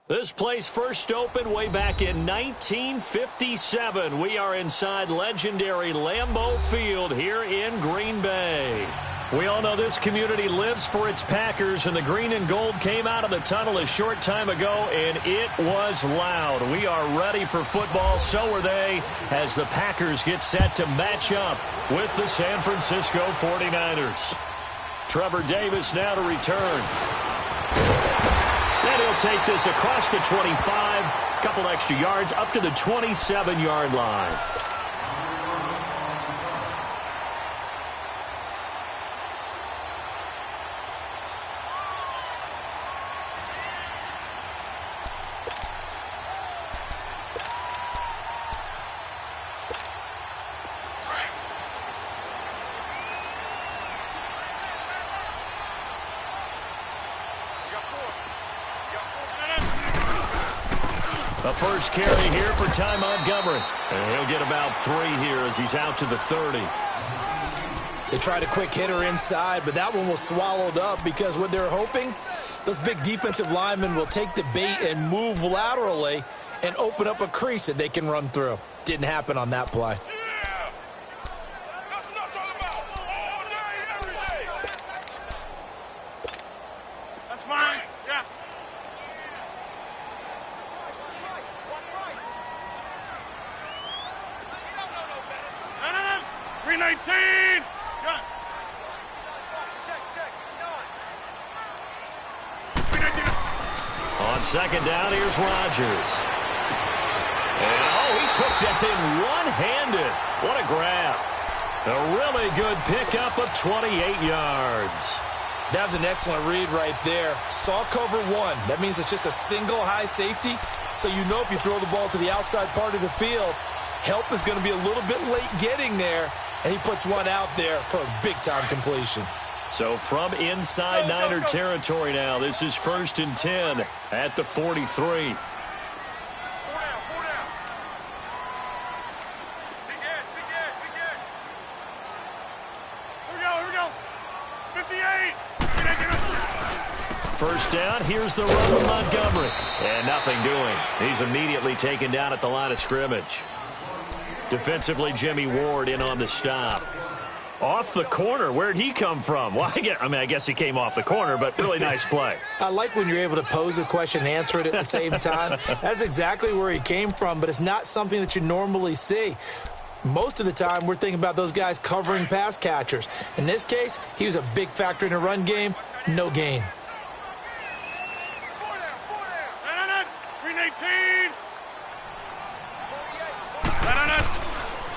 This place first opened way back in 1957. We are inside legendary Lambeau Field here in Green Bay. We all know this community lives for its Packers, and the green and gold came out of the tunnel a short time ago, and it was loud. We are ready for football, so are they, as the Packers get set to match up with the San Francisco 49ers. Trevor Davis now to return. And he'll take this across the 25, couple extra yards up to the 27-yard line. The first carry here for Ty Montgomery. And he'll get about 3 here as he's out to the 30. They tried a quick hitter inside, but that one was swallowed up because what they're hoping, those big defensive linemen will take the bait and move laterally and open up a crease that they can run through. Didn't happen on that play. That's fine. Yeah. 319. Got it. On second down, here's Rodgers. And, he took that in one-handed. What a grab. A really good pickup of 28 yards. That was an excellent read right there. Saw cover 1. That means it's just a single high safety. So you know if you throw the ball to the outside part of the field, help is going to be a little bit late getting there. And he puts one out there for a big-time completion. So from inside Niner territory now, this is 1st and 10 at the 43. 4 down, 4 down. Big Ed, big Ed, big Ed. Here we go. 58. First down, here's the run of Montgomery. And nothing doing. He's immediately taken down at the line of scrimmage. Defensively, Jimmy Ward in on the stop. Off the corner. Where'd he come from? Well, I guess he came off the corner, but really nice play. I like when you're able to pose a question and answer it at the same time. That's exactly where he came from, but it's not something that you normally see. Most of the time, we're thinking about those guys covering pass catchers. In this case, he was a big factor in the run game. No gain. 319.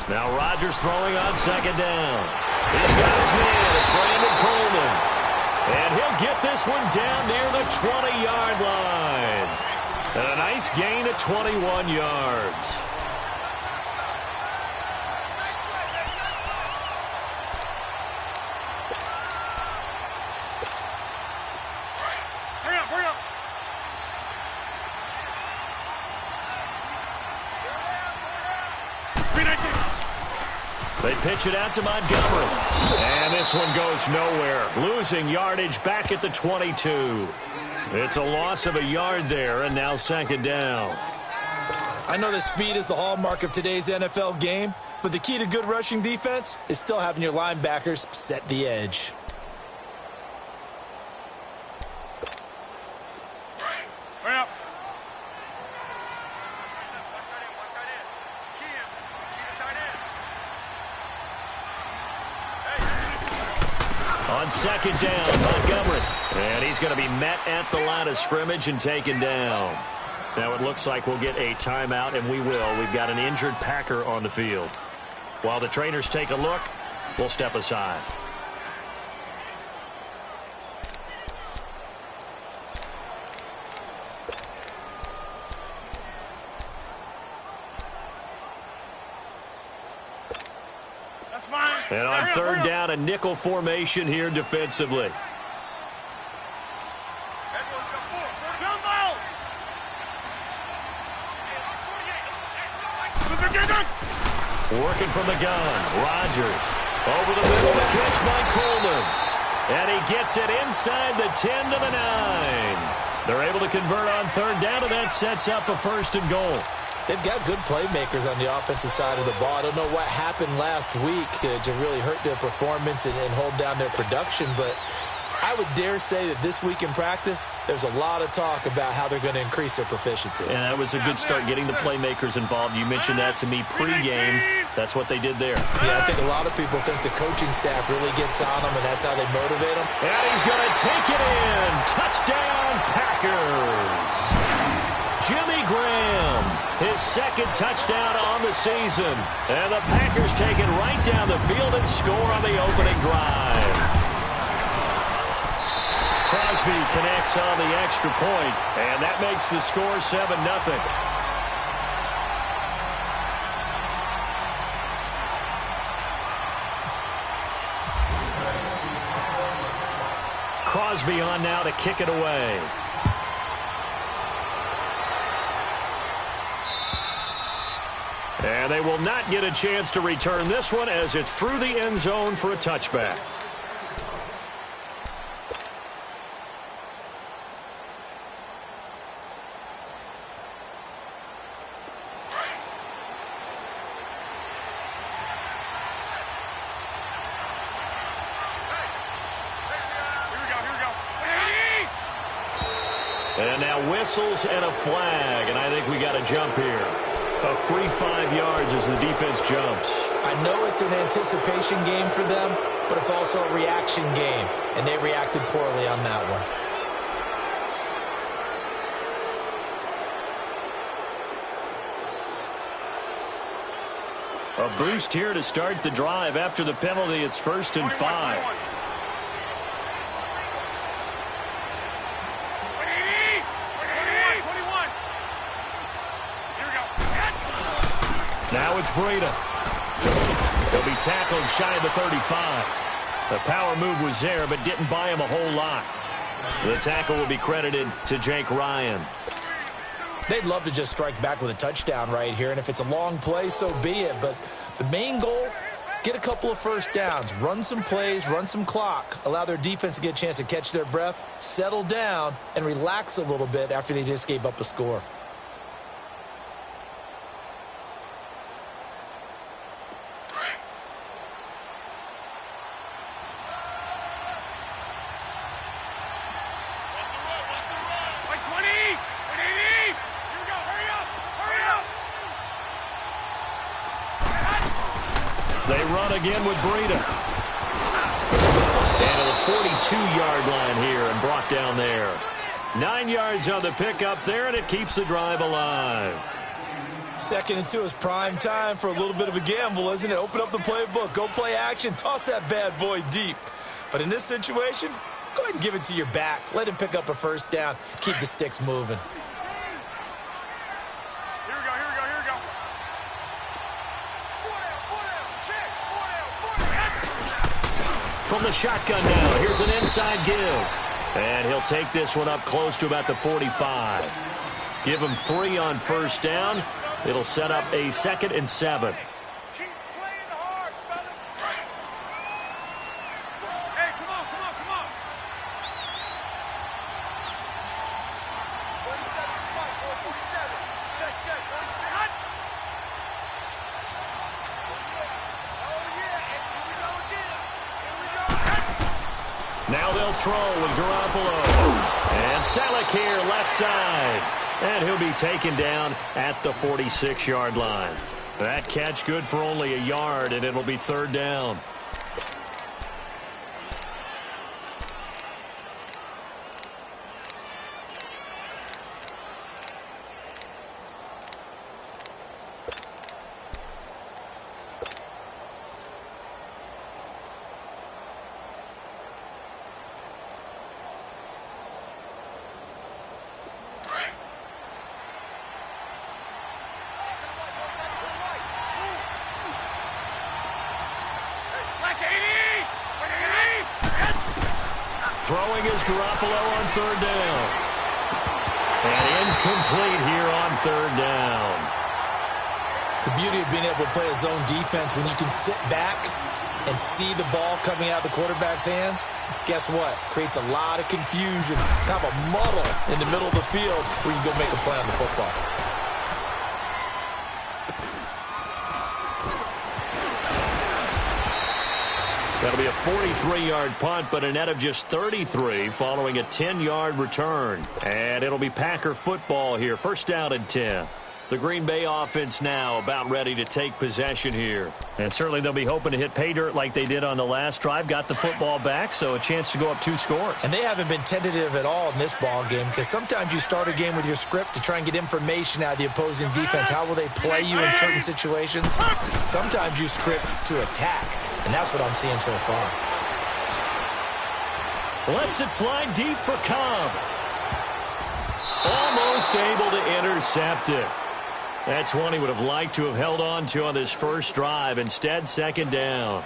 Now Rodgers throwing on second down. He's got his man. It's Brandon Coleman. And he'll get this one down near the 20-yard line. And a nice gain of 21 yards. Hurry up. They pitch it out to Montgomery. And this one goes nowhere. Losing yardage back at the 22. It's a loss of a yard there, and now second down. I know that speed is the hallmark of today's NFL game, but the key to good rushing defense is still having your linebackers set the edge. Hurry up. On second down, Montgomery. And he's going to be met at the line of scrimmage and taken down. Now it looks like we'll get a timeout, and we will. We've got an injured Packer on the field. While the trainers take a look, we'll step aside. And on third down, a nickel formation here defensively. Working from the gun, Rodgers. Over the middle, the catch by Coleman. And he gets it inside the 10 to the 9. They're able to convert on third down, and that sets up a 1st and goal. They've got good playmakers on the offensive side of the ball. I don't know what happened last week to really hurt their performance and hold down their production, but I would dare say that this week in practice, there's a lot of talk about how they're going to increase their proficiency. And that was a good start, getting the playmakers involved. You mentioned that to me pregame. That's what they did there. Yeah, I think a lot of people think the coaching staff really gets on them, and that's how they motivate them. And he's going to take it in. Touchdown, Packers. Jimmy Graham, his 2nd touchdown on the season. And the Packers take it right down the field and score on the opening drive. Crosby connects on the extra point, and that makes the score 7-0. Crosby on now to kick it away. And they will not get a chance to return this one as it's through the end zone for a touchback. And now whistles and a flag, and I think we got a jump here. A free 5 yards as the defense jumps. I know it's an anticipation game for them, but it's also a reaction game, and they reacted poorly on that one. A boost here to start the drive. After the penalty, it's 1st and 5. Now it's Breida. He'll be tackled shy of the 35. The power move was there, but didn't buy him a whole lot. The tackle will be credited to Jake Ryan. They'd love to just strike back with a touchdown right here, and if it's a long play, so be it. But the main goal, get a couple of 1st downs, run some plays, run some clock, allow their defense to get a chance to catch their breath, settle down, and relax a little bit after they just gave up a score. They run again with Breida. And to the 42-yard line here and brought down there. 9 yards on the pickup there, and it keeps the drive alive. 2nd and 2 is prime time for a little bit of a gamble, isn't it? Open up the playbook, go play action, toss that bad boy deep. But in this situation, go ahead and give it to your back. Let him pick up a 1st down. Keep the sticks moving. From the shotgun now, here's an inside give. And he'll take this one up close to about the 45. Give him 3 on 1st down. It'll set up a 2nd and 7. Keep playing hard, fellas. Hey, come on. 47, check, 47. Now they'll throw with Garoppolo. And Selleck here, left side. And he'll be taken down at the 46-yard line. That catch good for only a yard, and it'll be 3rd down. Throwing is Garoppolo on 3rd down. And incomplete here on 3rd down. The beauty of being able to play a zone defense when you can sit back and see the ball coming out of the quarterback's hands, guess what? Creates a lot of confusion, kind of a muddle in the middle of the field where you can go make a play on the football. That'll be a 43-yard punt, but a net of just 33 following a 10-yard return. And it'll be Packer football here. First down and 10. The Green Bay offense now about ready to take possession here. And certainly they'll be hoping to hit pay dirt like they did on the last drive. Got the football back, so a chance to go up 2 scores. And they haven't been tentative at all in this ball game, because sometimes you start a game with your script to try and get information out of the opposing defense. How will they play you in certain situations? Sometimes you script to attack, and that's what I'm seeing so far. Lets it fly deep for Cobb. Almost able to intercept it. That's one he would have liked to have held on to on this first drive. Instead, second down.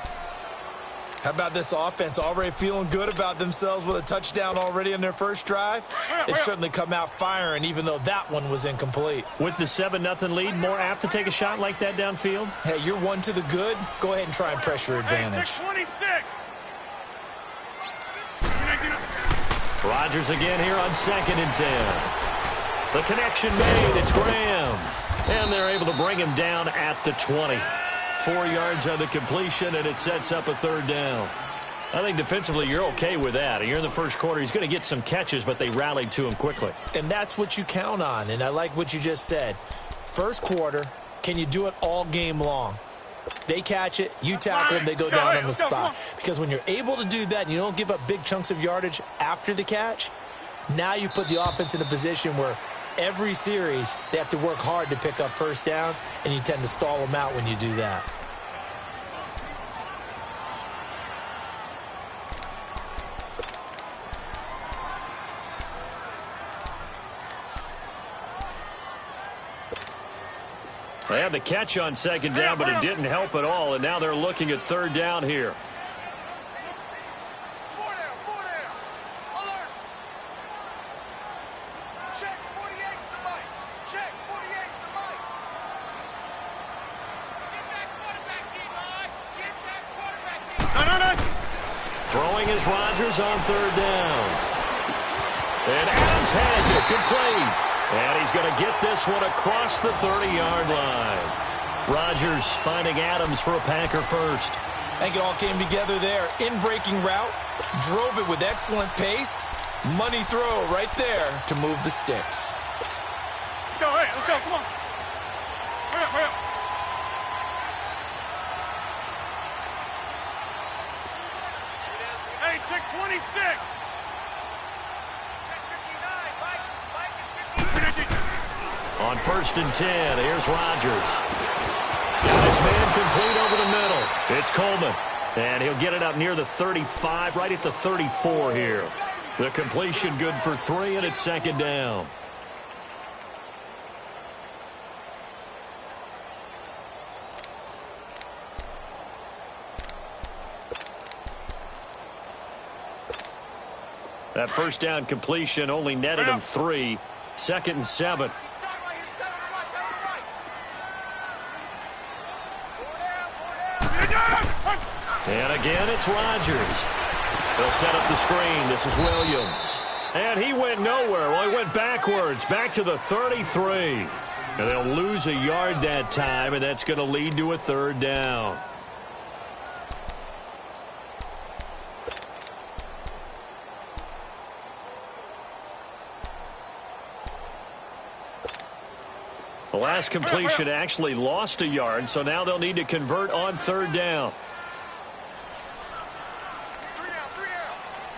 How about this offense already feeling good about themselves with a touchdown already in their first drive? They certainly come out firing, even though that one was incomplete. With the 7-0 lead, more apt to take a shot like that downfield? Hey, you're one to the good. Go ahead and try and press your advantage. Hey, 26. Rodgers again here on 2nd and 10. The connection made. It's Graham. And they're able to bring him down at the 20. 4 yards on the completion, and it sets up a third down. I think defensively you're okay with that. Here in the first quarter, he's going to get some catches, but they rallied to him quickly. And that's what you count on, and I like what you just said. First quarter, can you do it all game long? They catch it, you tackle them, they go down on the spot. Because when you're able to do that and you don't give up big chunks of yardage after the catch, now you put the offense in a position where every series they have to work hard to pick up first downs, and you tend to stall them out when you do that. They had the catch on second down, but it didn't help at all, and now they're looking at third down here. 4 down. Alert. Check 48 to the mic. Check 48 to the mic. Get that quarterback, Eli. Get that quarterback, Eli. Throwing is Rodgers on third down. And Adams has it, complete. And he's going to get this one across the 30-yard line. Rodgers finding Adams for a Packer first. I think it all came together there. In-breaking route, drove it with excellent pace. Money throw right there to move the sticks. Let's go, let's go, come on. Hurry up. Hey, check 26. On 1st and 10, here's Rodgers. Got his man complete over the middle. It's Coleman. And he'll get it up near the 35, right at the 34 here. The completion good for 3, and it's second down. That first down completion only netted him 3. 2nd and 7. And again, it's Rodgers. They'll set up the screen. This is Williams. And he went nowhere. Well, he went backwards, back to the 33. And they'll lose a yard that time, and that's going to lead to a third down. The last completion actually lost a yard, so now they'll need to convert on third down. 3 down.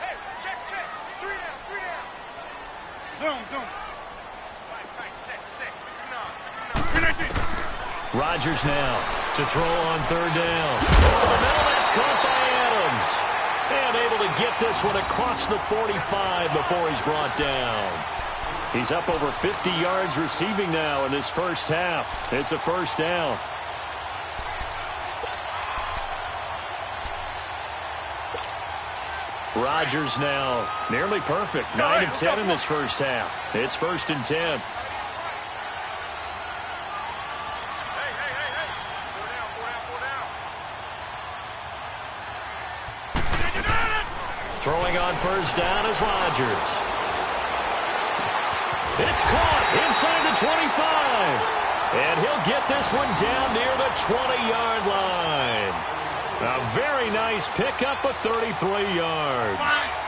Hey, check. 3 down. Zoom. Right, check. Rodgers now to throw on third down. Over the middle, that's caught by Adams. And able to get this one across the 45 before he's brought down. He's up over 50 yards receiving now in this first half. It's a first down. Rodgers now nearly perfect. 9 of 10 in this first half. It's 1st and 10. Hey. 4 down. Throwing on first down is Rodgers. It's caught inside the 25. And he'll get this one down near the 20-yard line. A very nice pickup of 33 yards.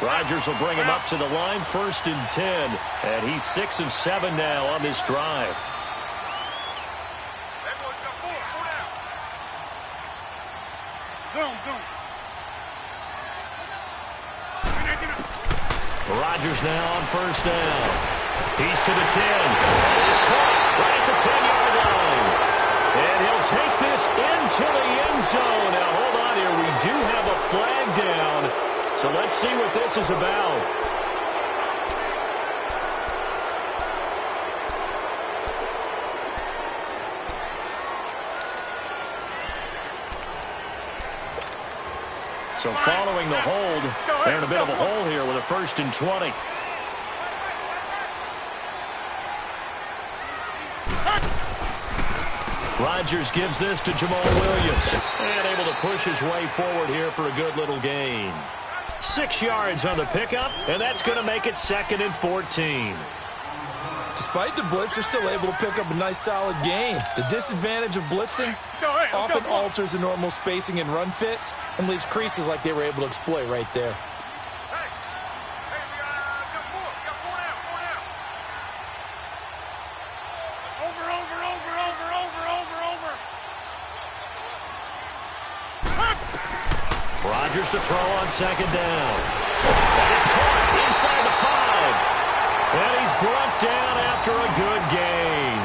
Rodgers will bring him up to the line, 1st and 10. And he's 6 of 7 now on this drive. Rodgers now on first down. He's to the 10. He's caught right at the 10-yard line. And he'll take this into the end zone. Now, hold on here. We do have a flag down. So let's see what this is about. So following the hold, they're in a bit of a hole here with a 1st and 20. Rodgers gives this to Jamal Williams. And able to push his way forward here for a good little gain. 6 yards on the pickup, and that's going to make it 2nd and 14. Despite the blitz, they're still able to pick up a nice, solid gain. The disadvantage of blitzing often alters the normal spacing and run fits and leaves creases like they were able to exploit right there. Rodgers to throw on 2nd down. That is caught inside the 5. And he's brought down after a good gain.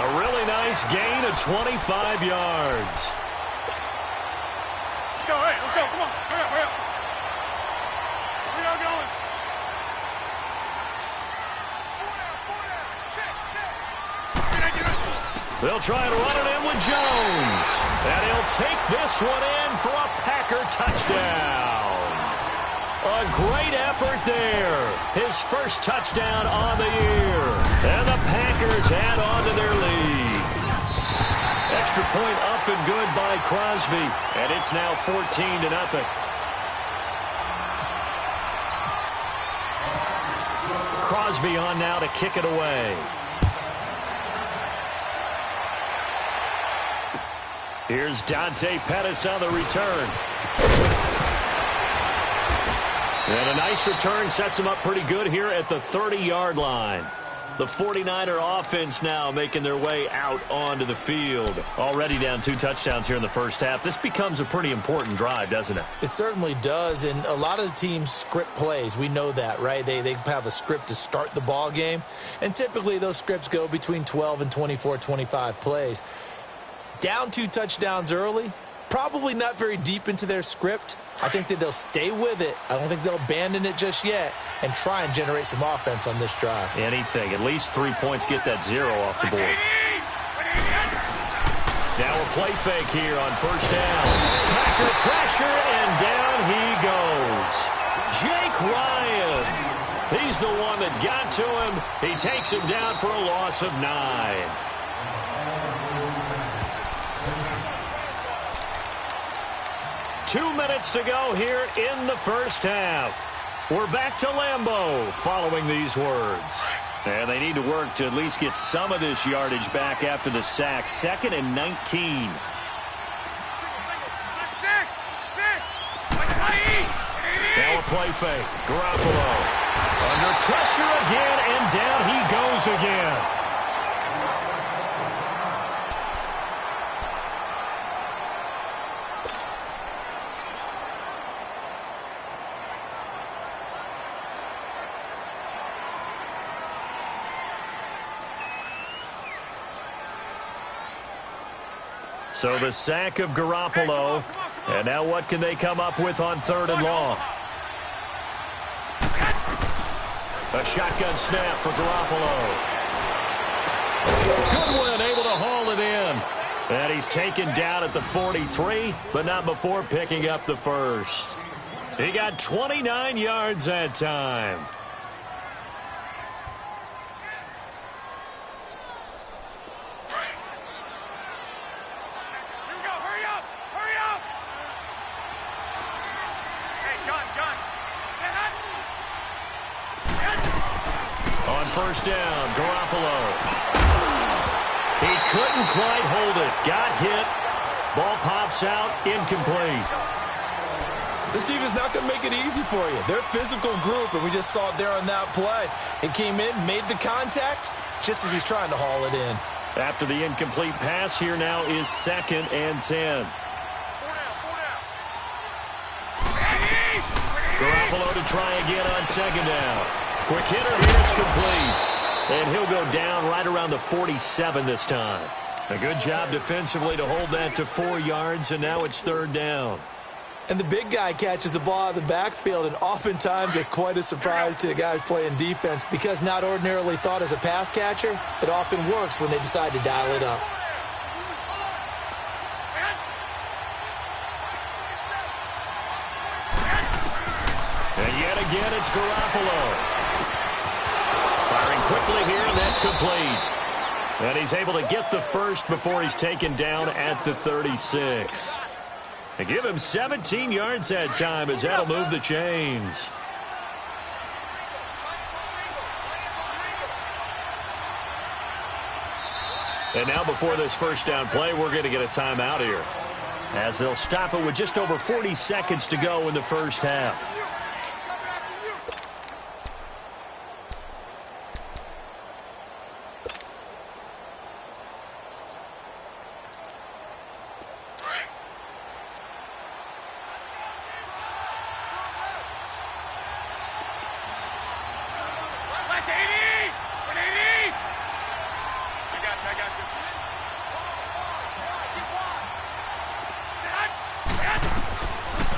A really nice gain of 25 yards. Let's go, let's go, come on, hurry up. Where y'all going? Check. They'll try and run it in with Jones. And he'll take this one in for a Packer touchdown. A great effort there. His first touchdown on the year. And the Packers add on to their lead. Extra point up and good by Crosby. And it's now 14-0. Crosby on now to kick it away. Here's Dante Pettis on the return. And a nice return sets him up pretty good here at the 30-yard line. The 49er offense now making their way out onto the field. Already down 2 touchdowns here in the first half. This becomes a pretty important drive, doesn't it? It certainly does, and a lot of the teams script plays. We know that, right? They have a script to start the ball game, and typically those scripts go between 12 and 24, 25 plays. Down 2 touchdowns early, probably not very deep into their script. I think that they'll stay with it. I don't think they'll abandon it just yet and try and generate some offense on this drive. Anything. At least 3 points, get that 0 off the board. Now a play fake here on first down. Packer pressure, and down he goes. Jake Ryan. He's the one that got to him. He takes him down for a loss of 9. 2 minutes to go here in the first half. We're back to Lambeau following these words. And they need to work to at least get some of this yardage back after the sack. 2nd and 19. Now a play fake. Garoppolo under pressure again, and down he goes again. So the sack of Garoppolo. And now what can they come up with on 3rd and long? A shotgun snap for Garoppolo. Goodwin able to haul it in. And he's taken down at the 43, but not before picking up the first. He got 29 yards that time. On first down, Garoppolo. He couldn't quite hold it. Got hit. Ball pops out, incomplete. This defense is not going to make it easy for you. They're a physical group, and we just saw it there on that play. It came in, made the contact, just as he's trying to haul it in. After the incomplete pass, here now is 2nd and 10. Garoppolo to try again on 2nd down. Quick hitter, here's complete. And he'll go down right around the 47 this time. A good job defensively to hold that to 4 yards, and now it's 3rd down. And the big guy catches the ball out of the backfield, and oftentimes it's quite a surprise to the guys playing defense because not ordinarily thought as a pass catcher, it often works when they decide to dial it up. And yet again, it's Garoppolo. Firing quickly here, and that's complete. And he's able to get the first before he's taken down at the 36. They give him 17 yards that time as that'll move the chains. And now before this first down play, we're going to get a timeout here, as they'll stop it with just over 40 seconds to go in the first half.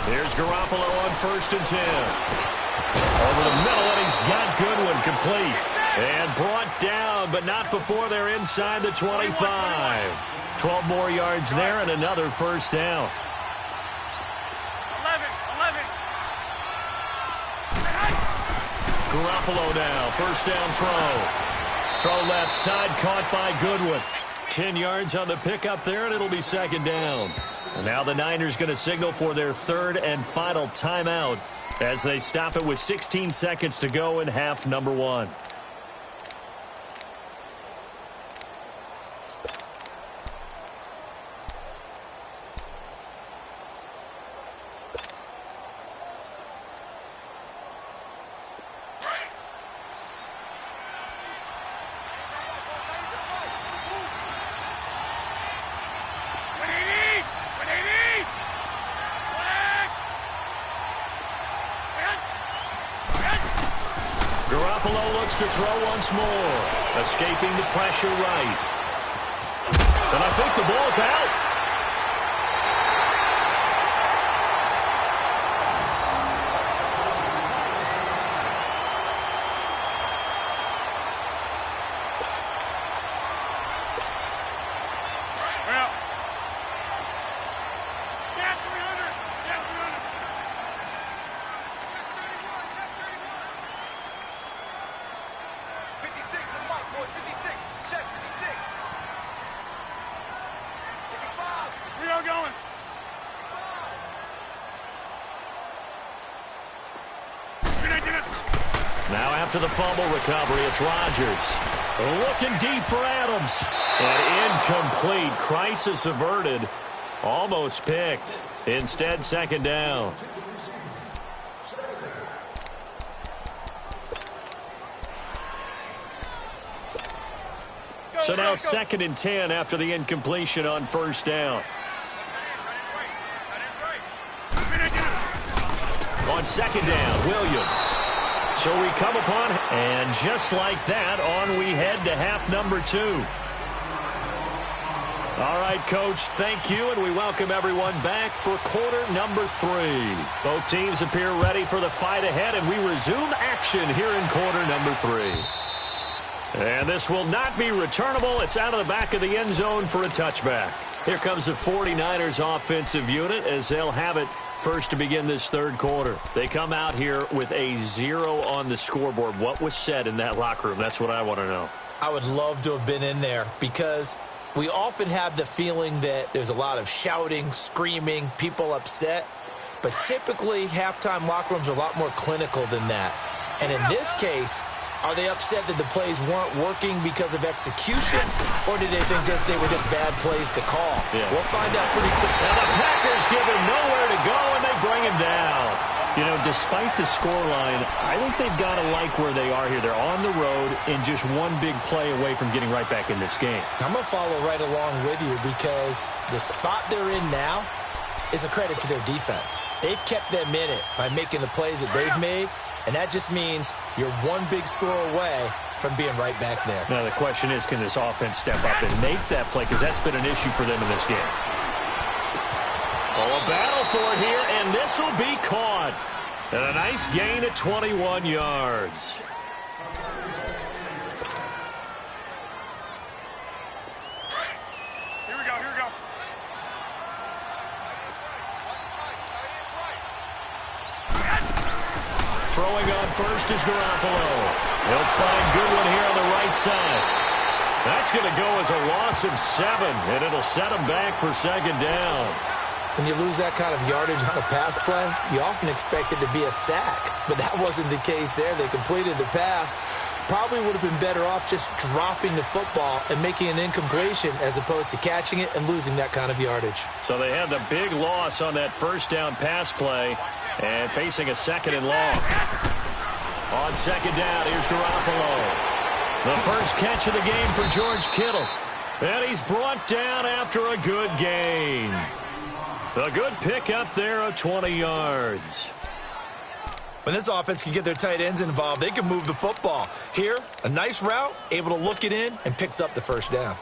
Here's Garoppolo on 1st and 10. Over the middle, and he's got Goodwin complete. And brought down, but not before they're inside the 25. 12 more yards there and another first down. 11. Garoppolo now, first down throw. Throw left side, caught by Goodwin. 10 yards on the pickup there, and it'll be 2nd down. And now the Niners going to signal for their 3rd and final timeout as they stop it with 16 seconds to go in half number 1. Garoppolo looks to throw once more, escaping the pressure right. And I think the ball's out. Well. Down 300. Down 300. We are going. Now after the fumble recovery, it's Rodgers. Looking deep for Adams. And incomplete. Crisis averted. Almost picked. Instead, 2nd down. So now 2nd and 10 after the incompletion on first down. On 2nd down, Williams. So we come upon, and just like that, on we head to half number 2. All right, Coach, thank you, and we welcome everyone back for quarter number 3. Both teams appear ready for the fight ahead, and we resume action here in quarter number 3. And this will not be returnable. It's out of the back of the end zone for a touchback. Here comes the 49ers offensive unit as they'll have it first to begin this 3rd quarter. They come out here with a 0 on the scoreboard. What was said in that locker room? That's what I want to know. I would love to have been in there because we often have the feeling that there's a lot of shouting, screaming, people upset. But typically, halftime locker rooms are a lot more clinical than that. And in this case, Are they upset that the plays weren't working because of execution, or did they think they were just bad plays to call? Yeah. We'll find out pretty quick. Now the Packers give him nowhere to go, and they bring him down. You know, despite the scoreline, I think they've got to like where they are here. They're on the road and just one big play away from getting right back in this game. I'm going to follow right along with you because the spot they're in now is a credit to their defense. They've kept them in it by making the plays that they've made, and that just means you're one big score away from being right back there. Now the question is, can this offense step up and make that play? Because that's been an issue for them in this game. Oh, a battle for it here, and this will be caught. And a nice gain at 21 yards. Here we go, here we go. Throwing on first is Garoppolo. He'll find Goodwin here on the right side. That's going to go as a loss of 7, and it'll set him back for second down. When you lose that kind of yardage on a pass play, you often expect it to be a sack. But that wasn't the case there. They completed the pass. Probably would have been better off just dropping the football and making an incompletion as opposed to catching it and losing that kind of yardage. So they had the big loss on that first down pass play and facing a second and long. On second down, here's Garoppolo. The first catch of the game for George Kittle. And he's brought down after a good gain. A good pick up there of 20 yards. When this offense can get their tight ends involved, they can move the football. Here, a nice route, able to look it in, and picks up the first down.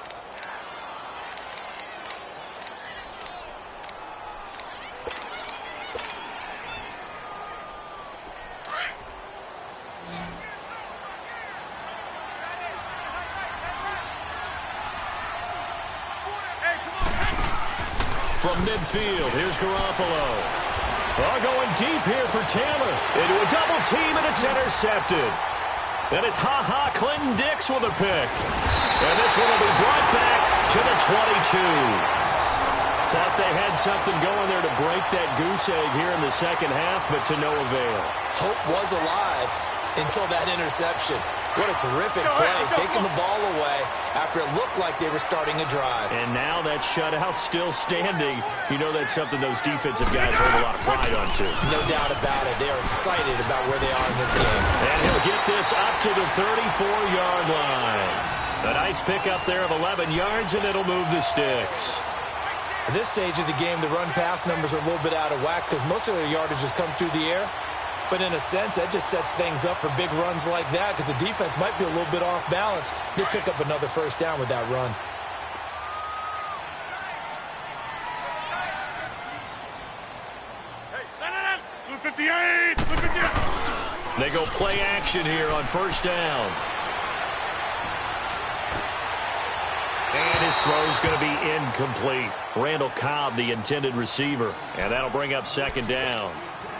From midfield, here's Garoppolo. Oh, going deep here for Taylor. Into a double team, and it's intercepted. And it's Clinton Dix with a pick. And this one will be brought back to the 22. Thought they had something going there to break that goose egg here in the second half, but to no avail. Hope was alive until that interception. What a terrific play, taking the ball away after it looked like they were starting a drive. And now that shutout still standing. You know that's something those defensive guys hold a lot of pride on, too. No doubt about it. They are excited about where they are in this game. And he'll get this up to the 34-yard line. A nice pick up there of 11 yards, and it'll move the sticks. At this stage of the game, the run-pass numbers are a little bit out of whack because most of their yardage has come through the air. But in a sense, that just sets things up for big runs like that because the defense might be a little bit off balance. They pick up another first down with that run. Hey, Blue 58! Blue 58! They go play action here on first down. And his throw's going to be incomplete. Randall Cobb, the intended receiver. And that'll bring up second down.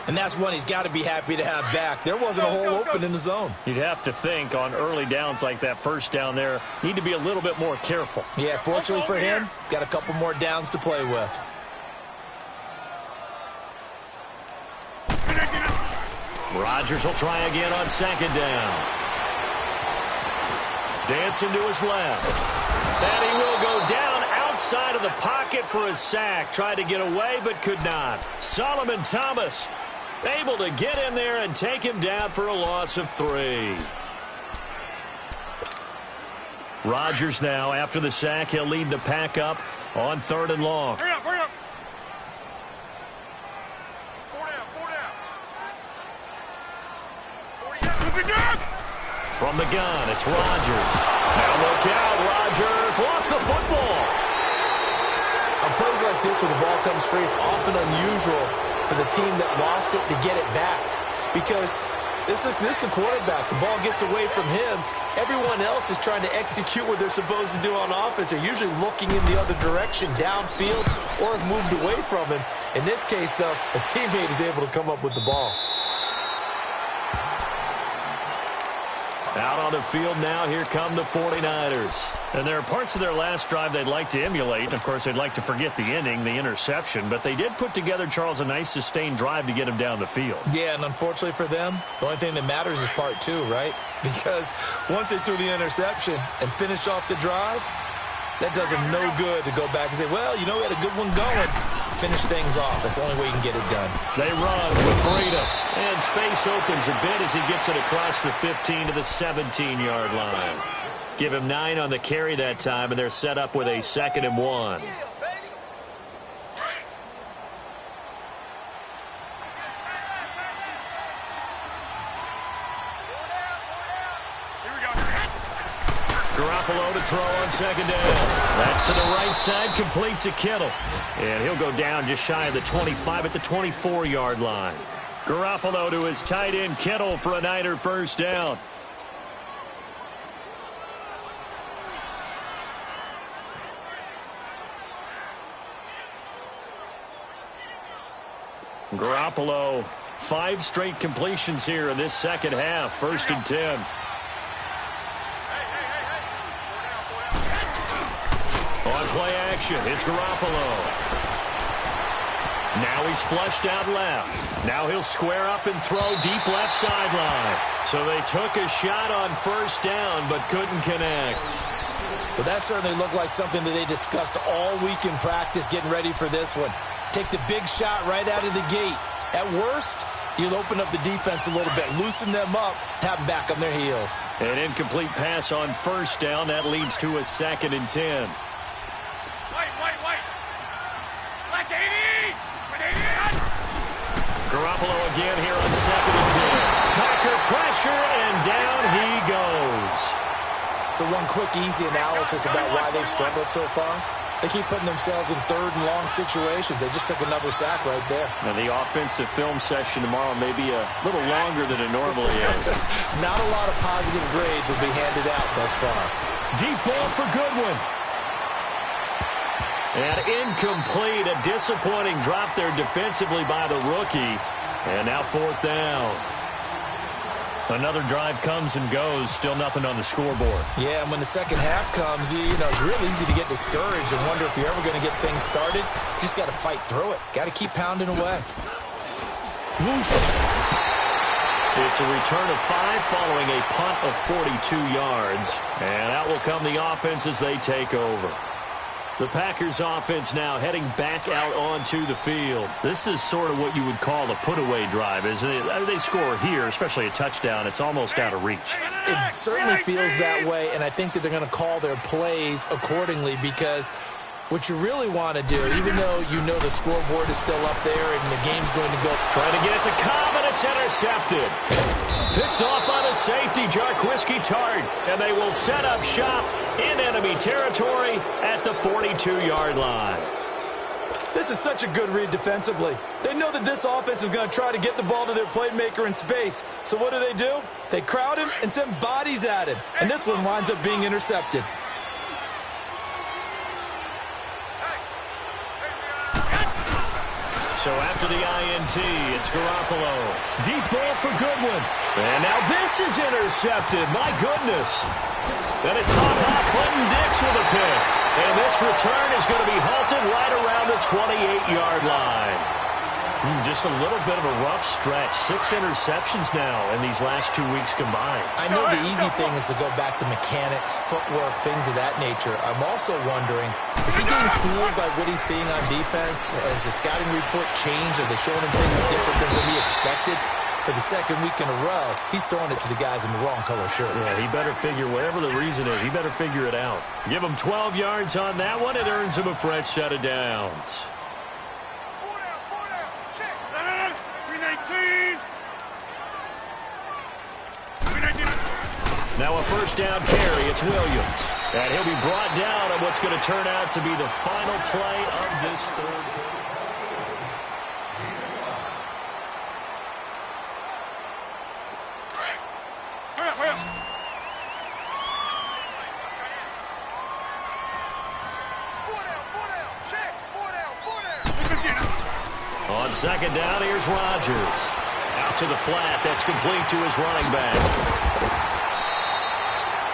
And that's one he's got to be happy to have back. There wasn't a hole open in the zone. You'd have to think on early downs like that first down there, need to be a little bit more careful. Yeah, fortunately for him, got a couple more downs to play with. Rodgers will try again on second down. Dancing to his left. And he will go down outside of the pocket for a sack. Tried to get away but could not. Solomon Thomas able to get in there and take him down for a loss of 3. Rodgers now, after the sack, he'll lead the pack up on 3rd and long. Hurry up, hurry up! 4 down, 4 down! From the gun, it's Rodgers. Now look out, Rodgers lost the football. On plays like this where the ball comes free, it's often unusual for the team that lost it to get it back because this is the quarterback. The ball gets away from him. Everyone else is trying to execute what they're supposed to do on offense. They're usually looking in the other direction, downfield, or have moved away from him. In this case, though, a teammate is able to come up with the ball. Out on the field now, here come the 49ers. And there are parts of their last drive they'd like to emulate. And, of course, they'd like to forget the inning, the interception. But they did put together, Charles, a nice sustained drive to get him down the field. Yeah, and unfortunately for them, the only thing that matters is part two, right? Because once they threw the interception and finished off the drive, that does them no good to go back and say, well, you know, we had a good one going. Finish things off. That's the only way you can get it done. They run with Breida. And space opens a bit as he gets it across the 15 to the 17-yard line. Give him 9 on the carry that time, and they're set up with a 2nd and 1. Garoppolo to throw on 2nd down. That's to the right side, complete to Kittle. And he'll go down just shy of the 25 at the 24-yard line. Garoppolo to his tight end, Kittle, for a Niner first down. Garoppolo, 5 straight completions here in this second half. 1st and 10. On play action, it's Garoppolo. Now he's flushed out left. Now he'll square up and throw deep left sideline. So they took a shot on 1st down but couldn't connect. Well, that certainly looked like something that they discussed all week in practice getting ready for this one. Take the big shot right out of the gate. At worst, you'll open up the defense a little bit, loosen them up, have them back on their heels. An incomplete pass on 1st down. That leads to a 2nd and 10. Garoppolo again here on 2nd and 10. Packer pressure, and down he goes. So one quick, easy analysis about why they've struggled so far. They keep putting themselves in 3rd and long situations. They just took another sack right there. And the offensive film session tomorrow may be a little longer than it normally is. Not a lot of positive grades will be handed out thus far. Deep ball for Goodwin. And incomplete. A disappointing drop there defensively by the rookie. And now 4th down. Another drive comes and goes. Still nothing on the scoreboard. Yeah, and when the second half comes, you know, it's real easy to get discouraged and wonder if you're ever going to get things started. You just got to fight through it. Got to keep pounding away. Whoosh. It's a return of 5 following a punt of 42 yards. And out will come the offense as they take over. The Packers offense now heading back out onto the field. This is sort of what you would call a put-away drive, isn't it? They score here, especially a touchdown. It's almost out of reach. It certainly feels that way, and I think that they're going to call their plays accordingly because what you really want to do, even though you know the scoreboard is still up there and the game's going to go. Trying to get it to Cobb, and it's intercepted. Picked off by the safety, Jarquiski Tart, and they will set up shop in enemy territory at the 42-yard line. This is such a good read defensively. They know that this offense is going to try to get the ball to their playmaker in space. So what do? They crowd him and send bodies at him. And this one winds up being intercepted. So after the INT, it's Garoppolo. Deep ball for Goodwin. And now this is intercepted. My goodness. Then it's hot Clinton Dix with a pick. And this return is going to be halted right around the 28-yard line. Just a little bit of a rough stretch. 6 interceptions now in these last 2 weeks combined. I know the easy thing is to go back to mechanics, footwork, things of that nature. I'm also wondering, is he getting fooled by what he's seeing on defense? Has the scouting report changed? Are they showing him things different than what he expected? For the second week in a row, he's throwing it to the guys in the wrong color shirts. Yeah, he better figure, whatever the reason is, he better figure it out. Give him 12 yards on that one. It earns him a fresh set of downs. Now a first down carry. It's Williams. And he'll be brought down on what's going to turn out to be the final play of this third quarter. On second down, here's Rodgers. Out to the flat. That's complete to his running back.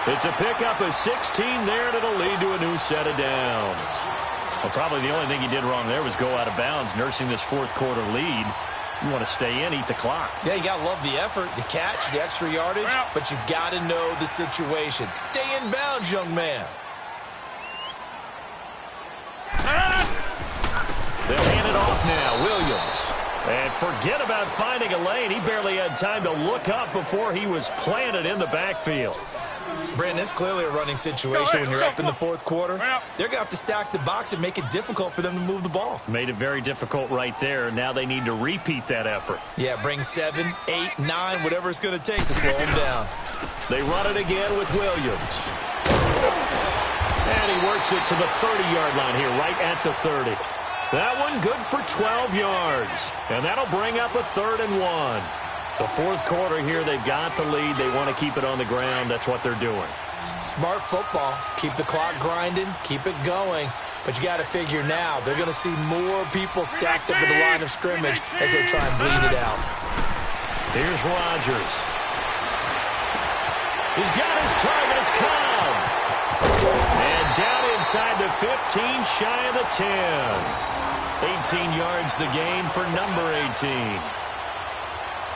It's a pickup of 16 there, and it'll lead to a new set of downs. Well, probably the only thing he did wrong there was go out of bounds, nursing this fourth quarter lead. You want to stay in, eat the clock. Yeah, you got to love the effort, the catch, the extra yardage, but you got to know the situation. Stay in bounds, young man. They'll hand it off now, Williams. And forget about finding a lane. He barely had time to look up before he was planted in the backfield. Brandon, it's clearly a running situation when you're up in the fourth quarter. They're going to have to stack the box and make it difficult for them to move the ball. Made it very difficult right there. Now they need to repeat that effort. Yeah, bring 7, 8, 9, whatever it's going to take to slow them down. They run it again with Williams. And he works it to the 30-yard line here, right at the 30. That one good for 12 yards. And that'll bring up a 3rd and 1. The fourth quarter here, they've got the lead. They want to keep it on the ground. That's what they're doing. Smart football. Keep the clock grinding. Keep it going. But you got to figure now, they're going to see more people stacked up at the line of scrimmage as they try and bleed it out. Here's Rodgers. He's got his target. It's Cobb. And down inside the 15, shy of the 10. 18 yards the gain for number 18.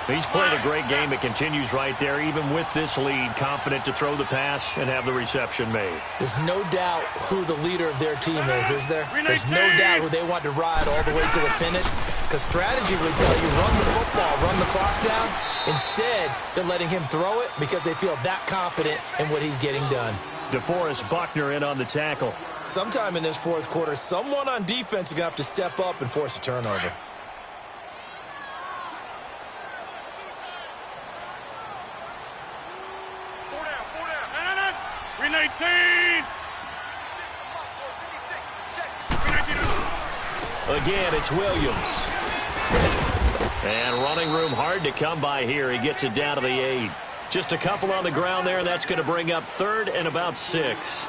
He's played a great game. It continues right there, even with this lead, confident to throw the pass and have the reception made. There's no doubt who the leader of their team is there? There's no doubt who they want to ride all the way to the finish. Because strategy would tell you, run the football, run the clock down. Instead, they're letting him throw it because they feel that confident in what he's getting done. DeForest Buckner in on the tackle. Sometime in this fourth quarter, someone on defense is going to have to step up and force a turnover. Again, it's Williams. And running room hard to come by here. He gets it down to the 8. Just a couple on the ground there, and that's going to bring up 3rd and about 6.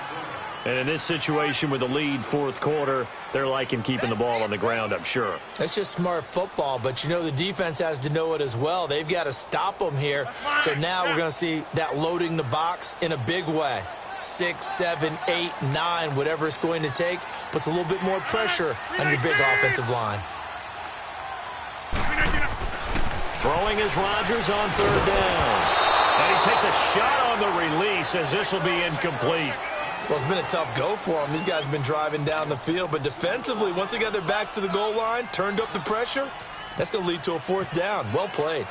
And in this situation with the lead fourth quarter, they're liking keeping the ball on the ground, I'm sure. That's just smart football, but you know the defense has to know it as well. They've got to stop them here. So now we're going to see that loading the box in a big way. 6, 7, 8, 9, whatever it's going to take, puts a little bit more pressure on your big offensive line. Throwing is Rodgers on 3rd down. And he takes a shot on the release as this will be incomplete. Well, it's been a tough go for them. These guys have been driving down the field, but defensively, once they got their backs to the goal line, turned up the pressure, that's going to lead to a 4th down. Well played.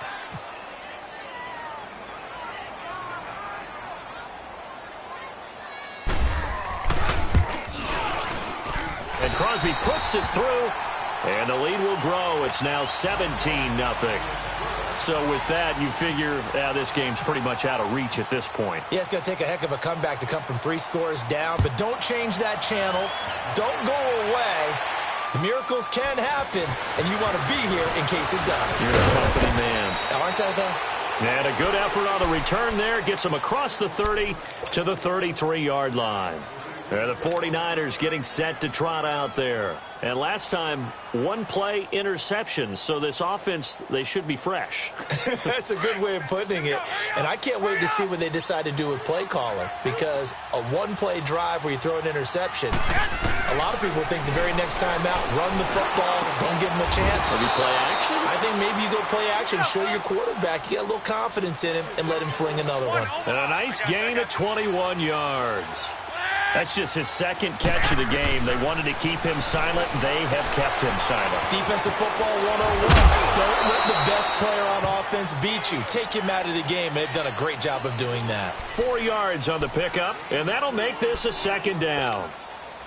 And Crosby puts it through, and the lead will grow. It's now 17-0. So with that, you figure this game's pretty much out of reach at this point. Yeah, it's going to take a heck of a comeback to come from 3 scores down, but don't change that channel. Don't go away. The miracles can happen, and you want to be here in case it does. You're a company man. Aren't I, though? And a good effort on the return there. Gets him across the 30 to the 33-yard line. The 49ers getting set to trot out there. And last time, 1 play interceptions. So this offense, they should be fresh. That's a good way of putting it. And I can't wait to see what they decide to do with play calling. Because a 1-play drive where you throw an interception, a lot of people think the very next time out, run the football, don't give them a chance. Maybe play action? I think maybe you go play action, show your quarterback, you get a little confidence in him, and let him fling another one. And a nice gain of 21 yards. That's just his 2nd catch of the game. They wanted to keep him silent. They have kept him silent. Defensive football 101. Don't let the best player on offense beat you. Take him out of the game, and they've done a great job of doing that. 4 yards on the pickup, and that'll make this a 2nd down.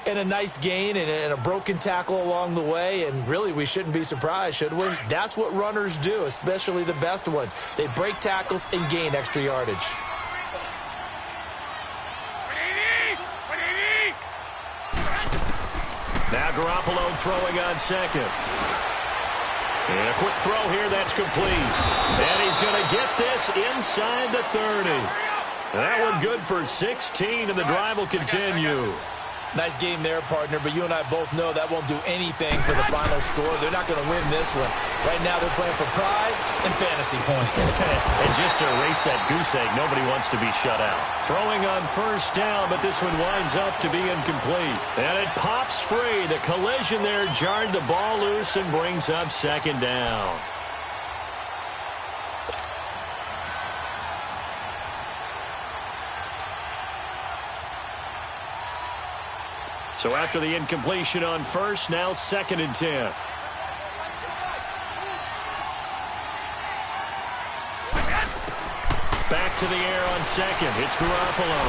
And a nice gain and a broken tackle along the way, and really we shouldn't be surprised, should we? That's what runners do, especially the best ones. They break tackles and gain extra yardage. Now Garoppolo throwing on 2nd. And a quick throw here, that's complete. And he's going to get this inside the 30. That one good for 16, and the drive will continue. Nice game there, partner, but you and I both know that won't do anything for the final score. They're not going to win this one. Right now they're playing for pride and fantasy points. And just to erase that goose egg, nobody wants to be shut out. Throwing on first down, but this one winds up to be incomplete. And it pops free. The collision there jarred the ball loose and brings up second down. So after the incompletion on first, now 2nd and 10. Back to the air on second. It's Garoppolo.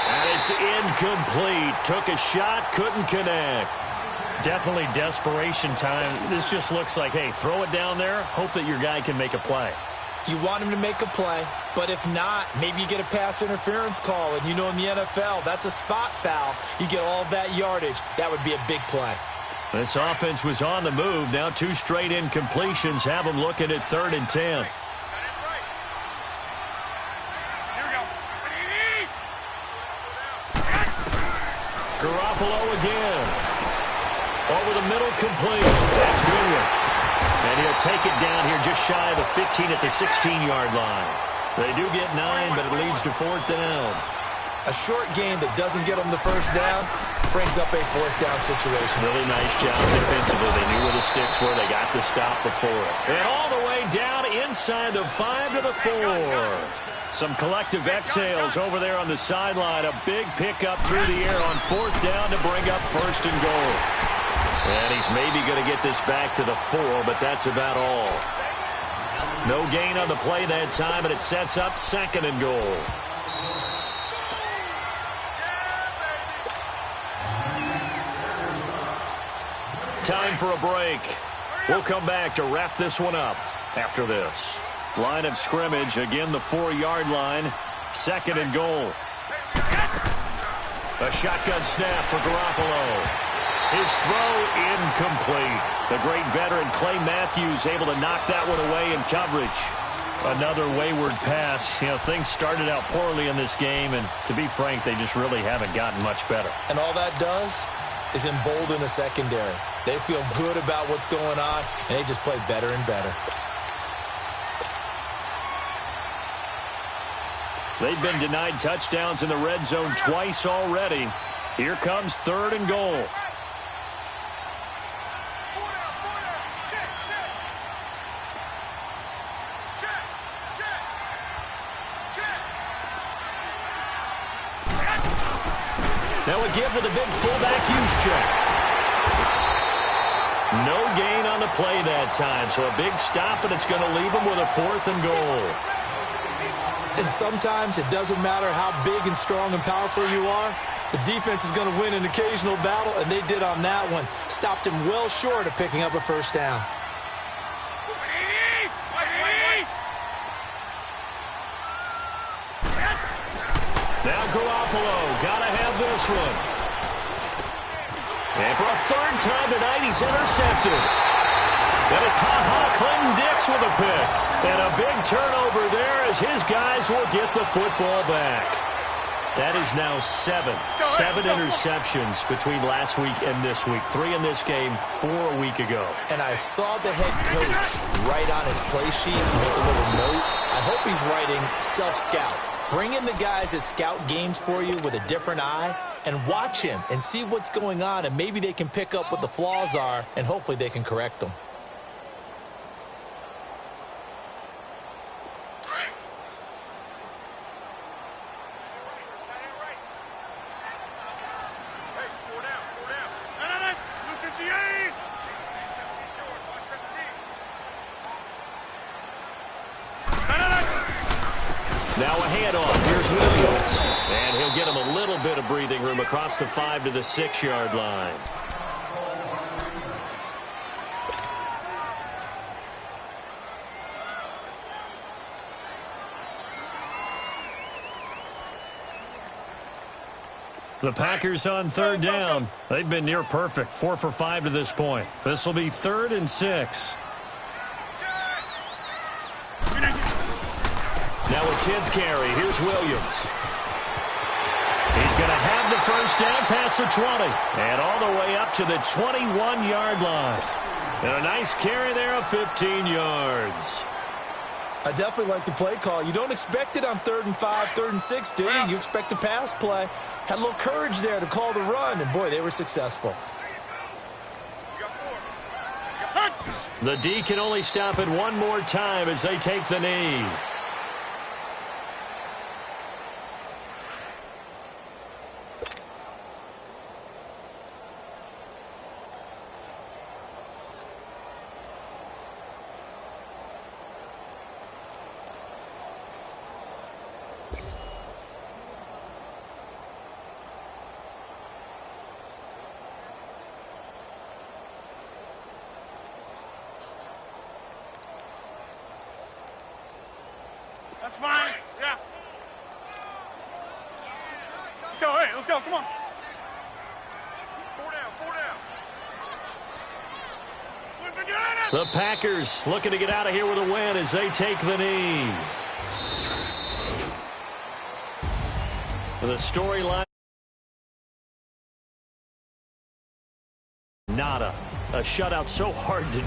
And it's incomplete. Took a shot, couldn't connect. Definitely desperation time. This just looks like, hey, throw it down there, hope that your guy can make a play. You want him to make a play, but if not, maybe you get a pass interference call, and you know in the NFL, that's a spot foul. You get all that yardage. That would be a big play. This offense was on the move. Now 2 straight incompletions have them looking at 3rd and 10. Garoppolo again. Over the middle, complete. That's Goodwin. And he'll take it down here just shy of the 15 at the 16-yard line. They do get 9, but it leads to 4th down. A short gain that doesn't get them the first down brings up a 4th down situation. Really nice job defensively. They knew where the sticks were. They got the stop before it. And all the way down inside the 5 to the 4. Some collective exhales over there on the sideline. A big pickup through the air on 4th down to bring up 1st and goal. And he's maybe going to get this back to the 4, but that's about all. No gain on the play that time, and it sets up 2nd and goal. Time for a break. We'll come back to wrap this one up after this. Line of scrimmage, again the 4-yard line. 2nd and goal. A shotgun snap for Garoppolo. His throw incomplete. The great veteran Clay Matthews able to knock that one away in coverage. Another wayward pass. You know, things started out poorly in this game, and to be frank, they just really haven't gotten much better. And all that does is embolden the secondary. They feel good about what's going on, and they just play better and better. They've been denied touchdowns in the red zone twice already. Here comes 3rd and goal. Now a give to the big fullback Juszczyk. No gain on the play that time, so a big stop, and it's going to leave them with a 4th and goal. And sometimes it doesn't matter how big and strong and powerful you are. The defense is going to win an occasional battle, and they did on that one. Stopped him well short of picking up a 1st down. Now Garoppolo, got to have this one. And for a 3rd time tonight, he's intercepted. And it's Clinton-Dix with a pick. And a big turnover there as his guys will get the football back. That is now 7 interceptions between last week and this week. 3 in this game, 4 a week ago. And I saw the head coach write on his play sheet, make a little note. I hope he's writing self-scout. Bring in the guys that scout games for you with a different eye and watch him and see what's going on, and maybe they can pick up what the flaws are, and hopefully they can correct them. Now a handoff. Here's Williams. And he'll get him a little bit of breathing room across the 5 to the 6-yard line. The Packers on 3rd down. They've been near perfect. 4 for 5 to this point. This will be 3rd and 6. Now a 10th carry. Here's Williams. He's going to have the first down past the 20. And all the way up to the 21-yard line. And a nice carry there of 15 yards. I definitely like the play call. You don't expect it on 3rd and 5, 3rd and 6, do you? You expect a pass play. Had a little courage there to call the run, and, boy, they were successful. The D can only stop it one more time as they take the knee. That's fine. Yeah. Let's go. Hey, let's go. Come on. 4 down. 4 down. The Packers looking to get out of here with a win as they take the knee. The storyline. Nada. A shutout so hard to